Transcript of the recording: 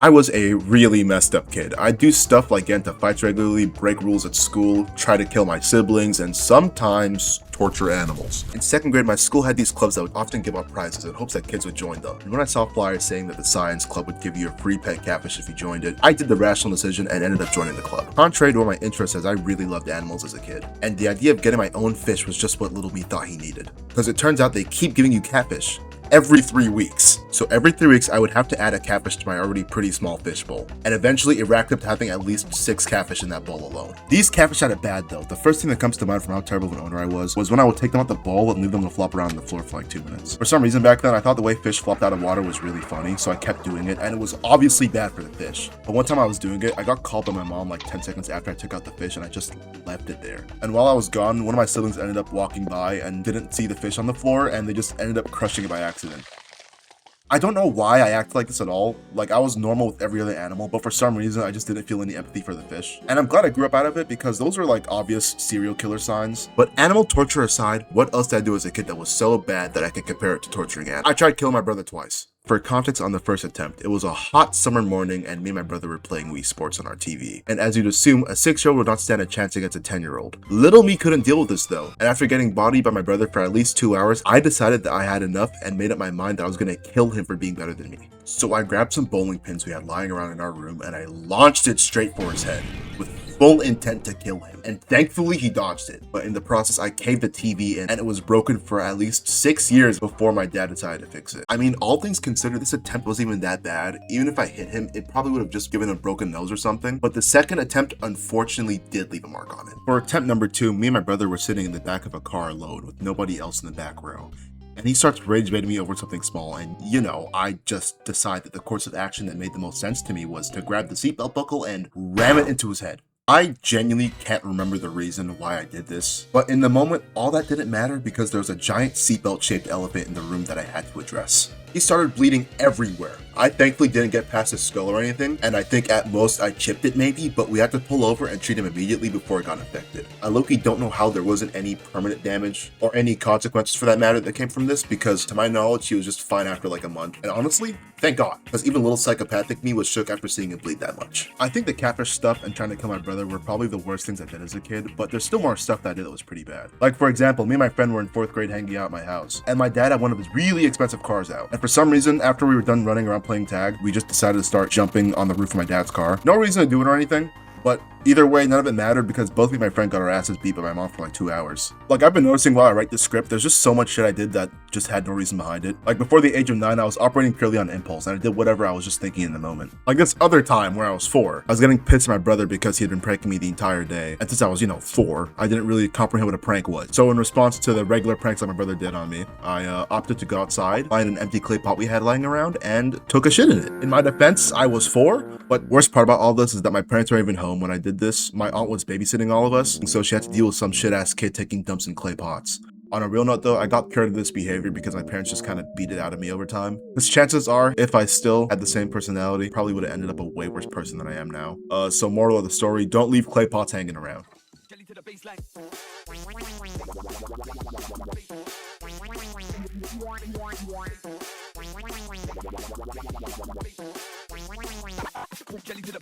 I was a really messed up kid. I'd do stuff like get into fights regularly, break rules at school, try to kill my siblings, and sometimes torture animals. In second grade, my school had these clubs that would often give out prizes in hopes that kids would join them. And when I saw flyers saying that the science club would give you a free pet catfish if you joined it, I did the rational decision and ended up joining the club. Contrary to what my interest as I really loved animals as a kid. And the idea of getting my own fish was just what little me thought he needed. Because it turns out they keep giving you catfish every 3 weeks. So every 3 weeks, I would have to add a catfish to my already pretty small fish bowl. And eventually, it racked up to having at least 6 catfish in that bowl alone. These catfish had it bad though. The first thing that comes to mind from how terrible of an owner I was when I would take them out the bowl and leave them to flop around on the floor for like 2 minutes. For some reason back then, I thought the way fish flopped out of water was really funny, so I kept doing it, and it was obviously bad for the fish. But one time I was doing it, I got called by my mom like 10 seconds after I took out the fish, and I just left it there. And while I was gone, one of my siblings ended up walking by and didn't see the fish on the floor, and they just ended up crushing it by accident. I don't know why I act like this at all. Like, I was normal with every other animal, but for some reason I just didn't feel any empathy for the fish. And I'm glad I grew up out of it because those are like obvious serial killer signs. But animal torture aside, what else did I do as a kid that was so bad that I could compare it to torturing animals? I tried killing my brother twice. For context on the first attempt, it was a hot summer morning and me and my brother were playing Wii Sports on our TV. And as you'd assume, a 6-year-old would not stand a chance against a 10-year-old. Little me couldn't deal with this though, and after getting bodied by my brother for at least 2 hours, I decided that I had enough and made up my mind that I was gonna kill him for being better than me. So I grabbed some bowling pins we had lying around in our room and I launched it straight for his head with full intent to kill him, and thankfully he dodged it. But in the process, I caved the TV in and it was broken for at least 6 years before my dad decided to fix it. I mean, all things considered, this attempt wasn't even that bad. Even if I hit him, it probably would have just given him a broken nose or something. But the second attempt unfortunately did leave a mark on it. For attempt number 2, me and my brother were sitting in the back of a car alone with nobody else in the back row. And he starts rage baiting me over something small, and you know, I just decide that the course of action that made the most sense to me was to grab the seatbelt buckle and ram it into his head. I genuinely can't remember the reason why I did this, but in the moment, all that didn't matter because there was a giant seatbelt shaped elephant in the room that I had to address. He started bleeding everywhere. I thankfully didn't get past his skull or anything, and I think at most I chipped it maybe, but we had to pull over and treat him immediately before it got infected. I low-key don't know how there wasn't any permanent damage or any consequences for that matter that came from this, because to my knowledge he was just fine after like a month. And honestly, thank God, because even little psychopathic me was shook after seeing him bleed that much. I think the catfish stuff and trying to kill my brother were probably the worst things I did as a kid, but there's still more stuff that I did that was pretty bad. Like for example, me and my friend were in 4th grade hanging out at my house, and my dad had one of his really expensive cars out. And for some reason, after we were done running around playing tag, we just decided to start jumping on the roof of my dad's car. No reason to do it or anything, but either way, none of it mattered because both me and my friend got our asses beat by my mom for like 2 hours. Like, I've been noticing while I write the script, there's just so much shit I did that just had no reason behind it. Like, before the age of 9, I was operating purely on impulse, and I did whatever I was just thinking in the moment. Like this other time where I was 4, I was getting pissed at my brother because he had been pranking me the entire day. And since I was, 4, I didn't really comprehend what a prank was. So in response to the regular pranks that my brother did on me, I opted to go outside, find an empty clay pot we had lying around, and took a shit in it. In my defense, I was 4, but worst part about all this is that my parents weren't even home when I did this. My aunt was babysitting all of us, and so she had to deal with some shit-ass kid taking dumps in clay pots. On a real note though, I got cured of this behavior because my parents just kind of beat it out of me over time. Because chances are, if I still had the same personality, probably would have ended up a way worse person than I am now. So moral of the story, don't leave clay pots hanging around. Jelly to the